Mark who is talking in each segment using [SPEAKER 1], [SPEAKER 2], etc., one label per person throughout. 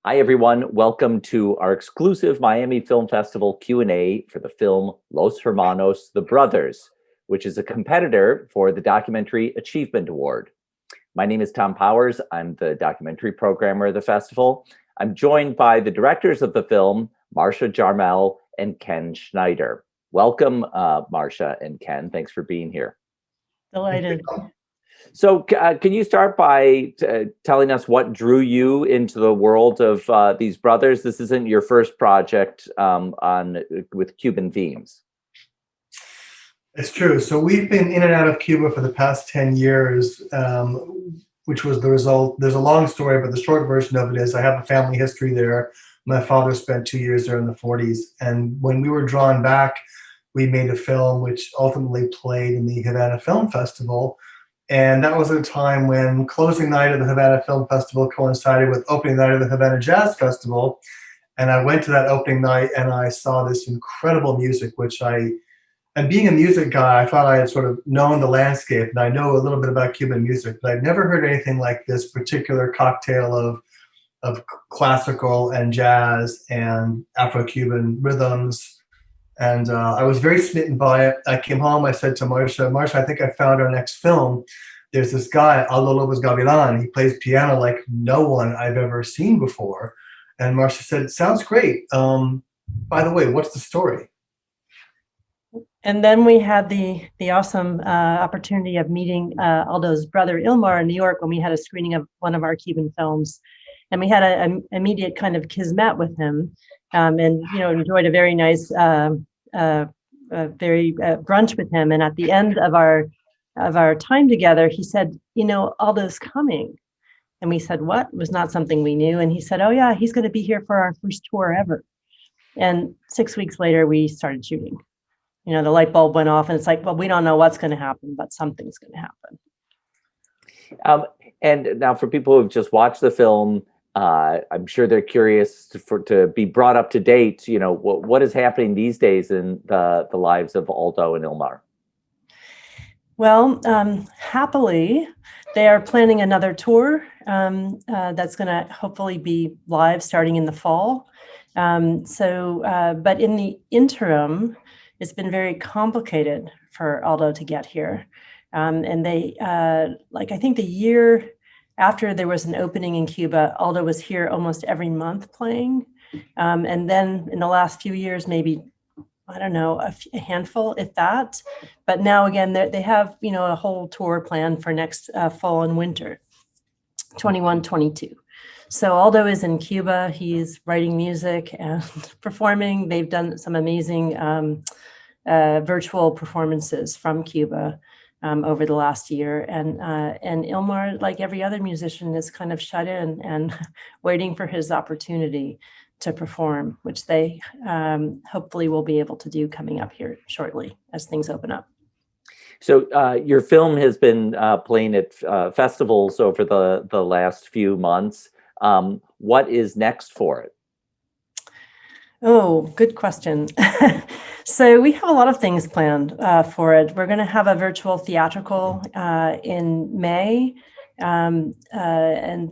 [SPEAKER 1] Hi, everyone. Welcome to our exclusive Miami Film Festival Q&A for the film Los Hermanos, The Brothers, which is a competitor for the Documentary Achievement Award. My name is Thom Powers. I'm the documentary programmer of the festival. I'm joined by the directors of the film, Marcia, Jarmel, and Ken Schneider. Welcome, Marcia and Ken. Thanks for being here.
[SPEAKER 2] Delighted.
[SPEAKER 1] So can you start by telling us what drew you into the world of these brothers? This isn't your first project with Cuban themes.
[SPEAKER 3] It's true. So we've been in and out of Cuba for the past 10 years, which was the result. There's a long story, but the short version of it is I have a family history there. My father spent 2 years there in the 40s. And when we were drawn back, we made a film which ultimately played in the Havana Film Festival. And that was at a time when closing night of the Havana Film Festival coincided with opening night of the Havana Jazz Festival. And I went to that opening night and I saw this incredible music, and being a music guy, I thought I had sort of known the landscape, and I know a little bit about Cuban music, but I'd never heard anything like this particular cocktail of classical and jazz and Afro-Cuban rhythms. And I was very smitten by it. I came home, I said to Marcia, I think I found our next film. There's this guy, Aldo Lopez Gavilan. He plays piano like no one I've ever seen before. And Marcia said, it sounds great. By the way, what's the story?
[SPEAKER 2] And then we had the awesome opportunity of meeting Aldo's brother Ilmar in New York when we had a screening of one of our Cuban films. And we had an immediate kind of kismet with him, and enjoyed a very nice brunch with him. And at the end of our time together, he said, Aldo's coming. And we said, what? It was not something we knew. And he said, oh yeah, he's going to be here for our first tour ever. And 6 weeks later, we started shooting. The light bulb went off and it's like, well, we don't know what's going to happen, but something's going to happen.
[SPEAKER 1] And now for people who've just watched the film, I'm sure they're curious to be brought up to date. What is happening these days in the lives of Aldo and Ilmar?
[SPEAKER 2] Well, happily, they are planning another tour that's going to hopefully be live starting in the fall. But in the interim, it's been very complicated for Aldo to get here. And they, I think the year after there was an opening in Cuba, Aldo was here almost every month playing. And then in the last few years, maybe, I don't know, a handful, if that. But now again, they have, a whole tour planned for next fall and winter, 21, 22. So Aldo is in Cuba. He's writing music and performing. They've done some amazing virtual performances from Cuba over the last year. And Ilmar, like every other musician, is kind of shut in and waiting for his opportunity to perform, which they hopefully will be able to do coming up here shortly as things open up.
[SPEAKER 1] So your film has been playing at festivals over the last few months. What is next for it?
[SPEAKER 2] Oh, good question. So we have a lot of things planned for it. We're going to have a virtual theatrical in May, and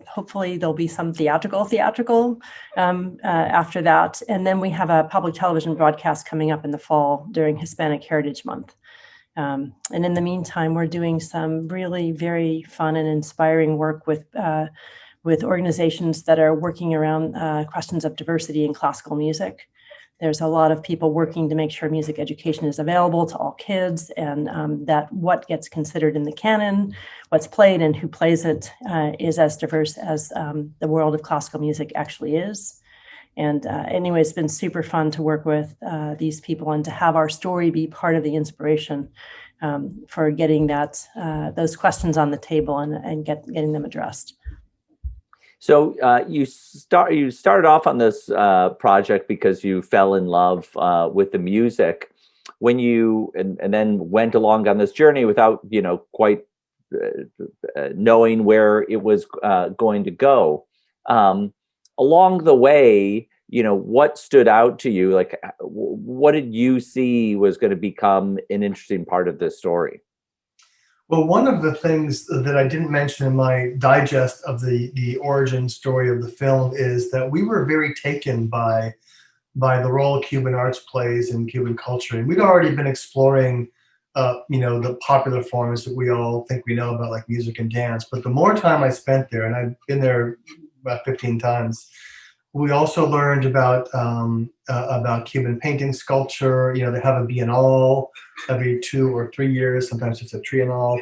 [SPEAKER 2] hopefully there'll be some theatrical after that. And then we have a public television broadcast coming up in the fall during Hispanic Heritage Month. And in the meantime, we're doing some really very fun and inspiring work with organizations that are working around questions of diversity in classical music. There's a lot of people working to make sure music education is available to all kids, and that what gets considered in the canon, what's played and who plays it is as diverse as the world of classical music actually is. And anyway, it's been super fun to work with these people and to have our story be part of the inspiration for getting those questions on the table and getting them addressed.
[SPEAKER 1] So you started off on this project because you fell in love with the music. When you and then went along on this journey without quite knowing where it was going to go. Along the way, what stood out to you? Like, what did you see was going to become an interesting part of this story?
[SPEAKER 3] Well, one of the things that I didn't mention in my digest of the origin story of the film is that we were very taken by the role Cuban arts plays in Cuban culture. And we'd already been exploring, the popular forms that we all think we know about, like music and dance. But the more time I spent there, and I've been there about 15 times, we also learned about Cuban painting, sculpture. They have a biennale every 2 or 3 years. Sometimes it's a triennale.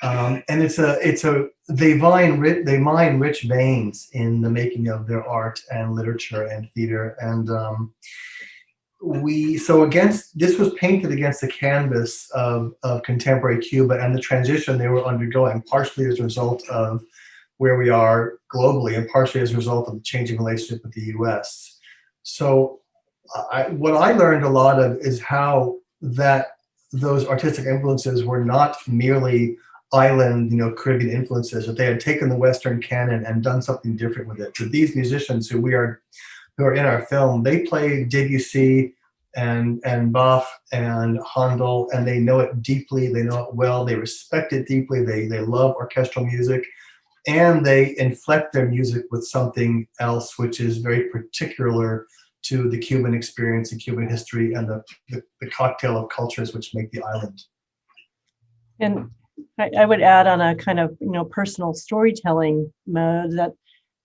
[SPEAKER 3] And they mine rich veins in the making of their art and literature and theater. And this was painted against the canvas of contemporary Cuba and the transition they were undergoing, partially as a result of where we are globally and partially as a result of the changing relationship with the US. So what I learned a lot of is how those artistic influences were not merely island, Caribbean influences, that they had taken the Western canon and done something different with it. So these musicians who are in our film, they play Debussy and Bach and Handel, and they know it deeply, they know it well, they respect it deeply, they love orchestral music, and they inflect their music with something else, which is very particular to the Cuban experience and Cuban history and the cocktail of cultures which make the island.
[SPEAKER 2] And I would add on a kind of, personal storytelling mode that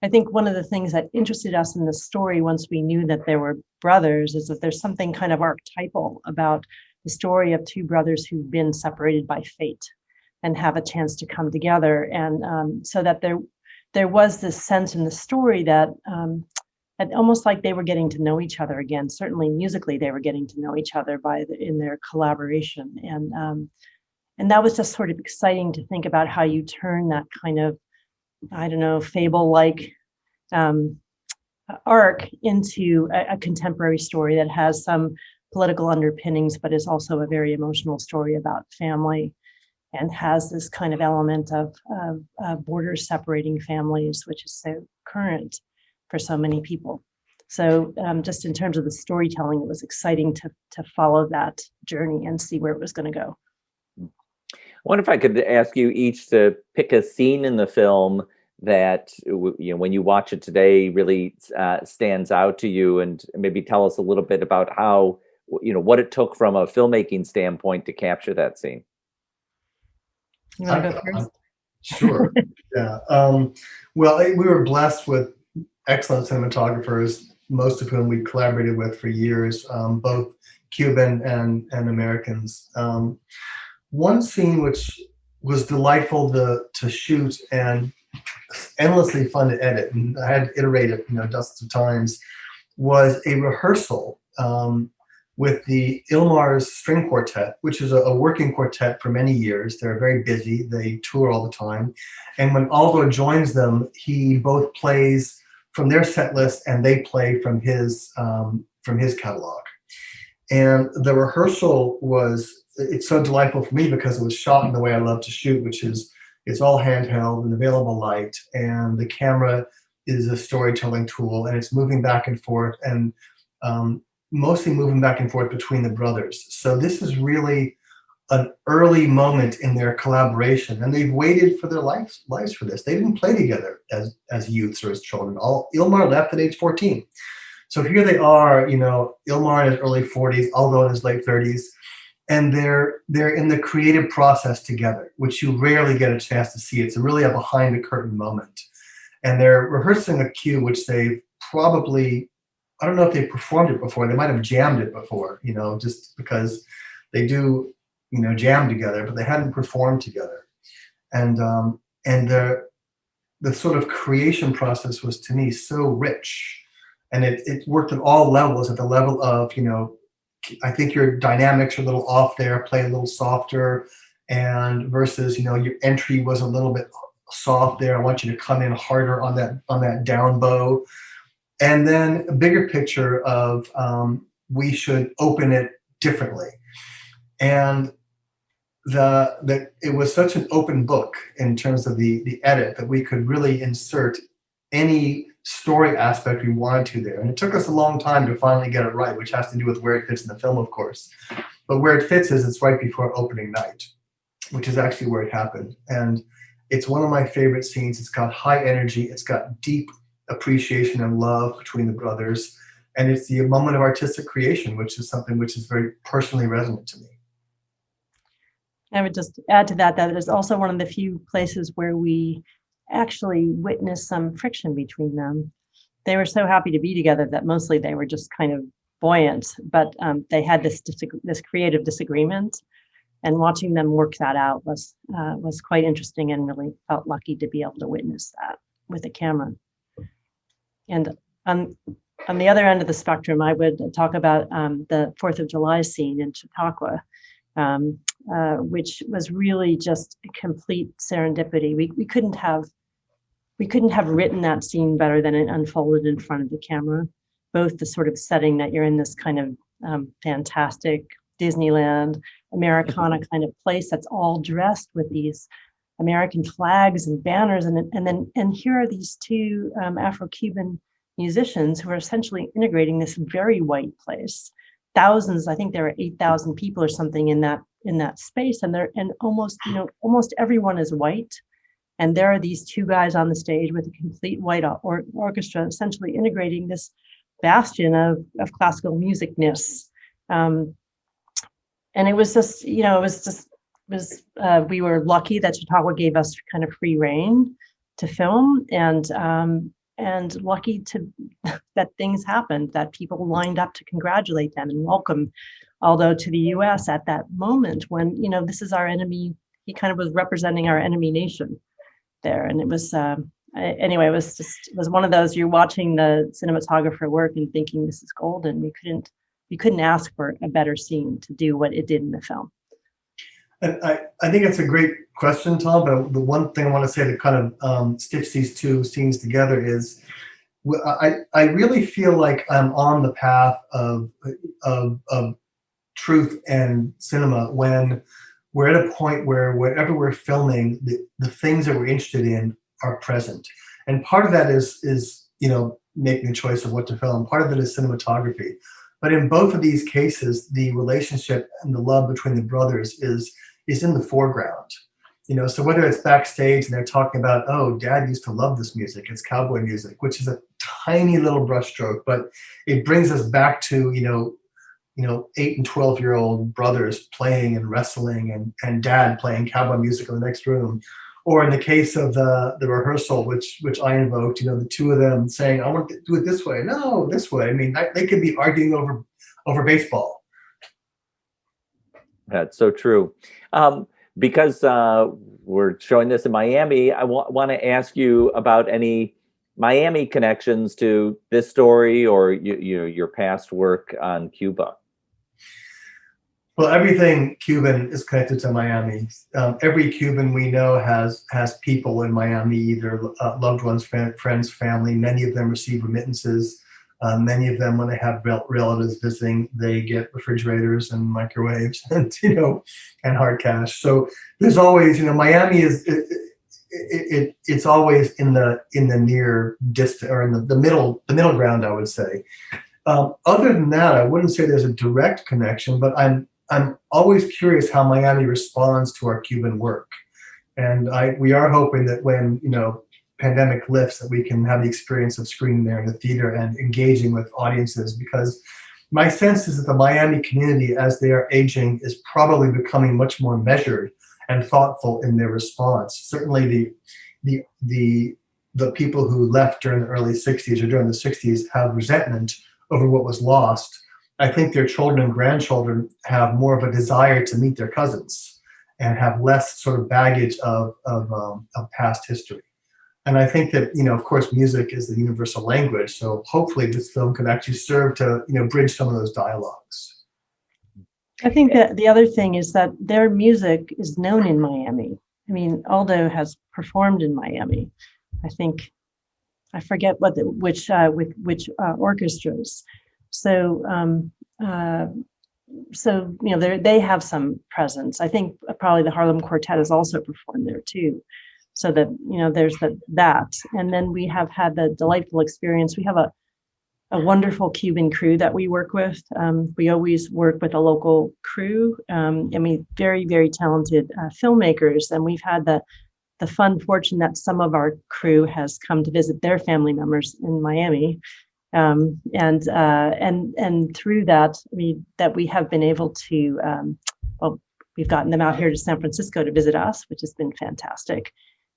[SPEAKER 2] I think one of the things that interested us in the story once we knew that there were brothers is that there's something kind of archetypal about the story of two brothers who've been separated by fate and have a chance to come together. And so that there was this sense in the story that almost like they were getting to know each other again. Certainly musically, they were getting to know each other in their collaboration. And that was just sort of exciting to think about how you turn that kind of, fable-like arc into a contemporary story that has some political underpinnings, but is also a very emotional story about family and has this kind of element of borders separating families, which is so current for so many people. So just in terms of the storytelling, it was exciting to follow that journey and see where it was going to go.
[SPEAKER 1] I wonder if I could ask you each to pick a scene in the film that, when you watch it today, really stands out to you, and maybe tell us a little bit about how, what it took from a filmmaking standpoint to capture that scene.
[SPEAKER 2] You want to go first?
[SPEAKER 3] Sure. Yeah. Well, we were blessed with excellent cinematographers, most of whom we collaborated with for years, both Cuban and Americans. One scene which was delightful to shoot and endlessly fun to edit, and I had to iterate it, dozens of times, was a rehearsal with the Ilmar's String Quartet, which is a working quartet for many years. They're very busy. They tour all the time. And when Aldo joins them, he both plays from their set list and they play from his catalog. And the rehearsal it's so delightful for me because it was shot in the way I love to shoot, which is it's all handheld and available light, and the camera is a storytelling tool, and it's moving back and forth, and mostly moving back and forth between the brothers. So this is really an early moment in their collaboration, and they've waited for their lives for this. They didn't play together as youths or as children. Ilmar left at age 14. So here they are, Ilmar in his early 40s, Aldo in his late 30s, and they're in the creative process together, which you rarely get a chance to see. It's really a behind the curtain moment. And they're rehearsing a cue which they've probably, I don't know if they've performed it before, they might have jammed it before, just because they do, jam together, but they hadn't performed together. And the sort of creation process was, to me, so rich. And it worked at all levels, at the level of, I think your dynamics are a little off there, play a little softer, and versus, your entry was a little bit soft there. I want you to come in harder on that down bow. And then a bigger picture of we should open it differently. And it was such an open book in terms of the edit that we could really insert any story aspect we wanted to there. And it took us a long time to finally get it right, which has to do with where it fits in the film, of course. But where it fits is it's right before opening night. which is actually where it happened. And it's one of my favorite scenes. It's got high energy. It's got deep appreciation and love between the brothers. And it's the moment of artistic creation, which is something which is very personally resonant to me.
[SPEAKER 2] I would just add to that, that it is also one of the few places where we actually witnessed some friction between them. They were so happy to be together that mostly they were just kind of buoyant, but they had this creative disagreement, and watching them work that out was quite interesting, and really felt lucky to be able to witness that with a camera. And on the other end of the spectrum, I would talk about the 4th of July scene in Chautauqua, which was really just a complete serendipity. We couldn't have written that scene better than it unfolded in front of the camera. Both the sort of setting that you're in, this kind of fantastic Disneyland, Americana kind of place that's all dressed with these American flags and banners, and here are these two Afro-Cuban musicians who are essentially integrating this very white place. Thousands, I think there are 8,000 people or something in that space, and almost everyone is white. And there are these two guys on the stage with a complete white orchestra, essentially integrating this bastion of classical musicness. And it was just, we were lucky that Chautauqua gave us kind of free reign to film, and lucky that things happened, that people lined up to congratulate them and welcome Aldo to the US at that moment when, this is our enemy. He kind of was representing our enemy nation there. And it was, anyway, it was one of those, you're watching the cinematographer work and thinking this is golden. You couldn't ask for a better scene to do what it did in the film.
[SPEAKER 3] And I think it's a great question, Thom, but the one thing I want to say to kind of stitch these two scenes together is I really feel like I'm on the path of truth and cinema when we're at a point where wherever we're filming, the things that we're interested in are present. And part of that is making a choice of what to film. Part of it is cinematography. But in both of these cases, the relationship and the love between the brothers is in the foreground. So whether it's backstage and they're talking about, oh, Dad used to love this music, it's cowboy music, which is a tiny little brushstroke, but it brings us back to 8 and 12-year-old brothers playing and wrestling, and Dad playing cowboy music in the next room. Or in the case of the rehearsal, which I invoked, the two of them saying, I want to do it this way. No, this way. I mean, they could be arguing over baseball.
[SPEAKER 1] That's so true. Because we're showing this in Miami, I want to ask you about any Miami connections to this story or your past work on Cuba.
[SPEAKER 3] Well, everything Cuban is connected to Miami. Every Cuban we know has people in Miami, either loved ones, friends, family. Many of them receive remittances. Many of them, when they have relatives visiting, they get refrigerators and microwaves and hard cash. So there's always, Miami is it's always in the near distant or in the middle ground, I would say. Other than that, I wouldn't say there's a direct connection, but I'm always curious how Miami responds to our Cuban work. And we are hoping that when, pandemic lifts, that we can have the experience of screening there in the theater and engaging with audiences, because my sense is that the Miami community, as they are aging, is probably becoming much more measured and thoughtful in their response. Certainly the people who left during the early 60s or during the 60s have resentment over what was lost. I think their children and grandchildren have more of a desire to meet their cousins and have less sort of baggage of past history. And I think that, of course, music is the universal language. So hopefully this film can actually serve to, bridge some of those dialogues.
[SPEAKER 2] I think that the other thing is that their music is known in Miami. I mean, Aldo has performed in Miami. I think, I forget which orchestras. So, they have some presence. I think probably the Harlem Quartet has also performed there too. So that, there's that. And then we have had the delightful experience. We have a wonderful Cuban crew that we work with. We always work with a local crew, and we very, very talented filmmakers. And we've had the fun fortune that some of our crew has come to visit their family members in Miami. And through that, we have been able to, well, we've gotten them out here to San Francisco to visit us, which has been fantastic.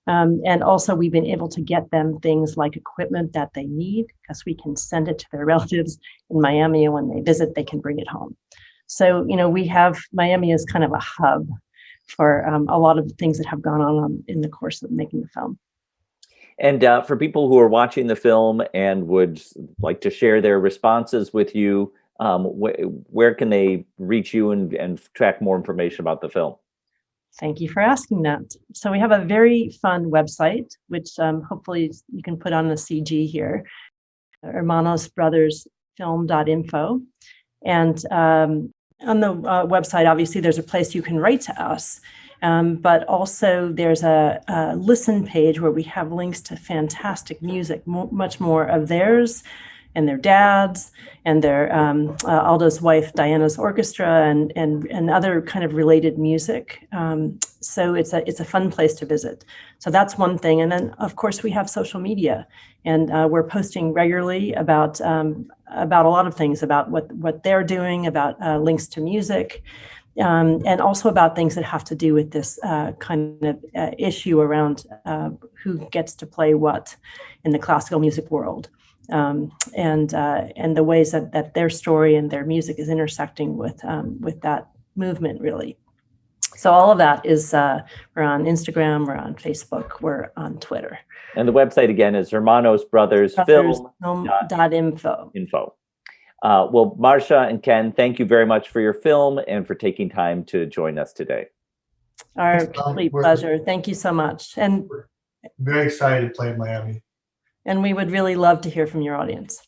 [SPEAKER 2] And also we've been able to get them things like equipment that they need, because we can send it to their relatives in Miami, and when they visit, they can bring it home. So, Miami is kind of a hub for a lot of the things that have gone on in the course of making the film.
[SPEAKER 1] And for people who are watching the film and would like to share their responses with you, where can they reach you and track more information about the film?
[SPEAKER 2] Thank you for asking that. So we have a very fun website, which hopefully you can put on the CG here, hermanosbrothersfilm.info. And on the website, obviously, there's a place you can write to us. But also there's a listen page where we have links to fantastic music, much more of theirs and their dad's and their Aldo's wife Diana's orchestra and other kind of related music. So it's a fun place to visit. So that's one thing. And then of course we have social media, and we're posting regularly about a lot of things, about what they're doing, about links to music. And also about things that have to do with this kind of issue around who gets to play what in the classical music world, and the ways that their story and their music is intersecting with that movement, really. So all of that is we're on Instagram, we're on Facebook, we're on Twitter.
[SPEAKER 1] And the website again is hermanosbrothersfilm.info. Well, Marcia and Ken, thank you very much for your film and for taking time to join us today.
[SPEAKER 2] Our complete pleasure. Thank you so much. And
[SPEAKER 3] we're very excited to play in Miami.
[SPEAKER 2] And we would really love to hear from your audience.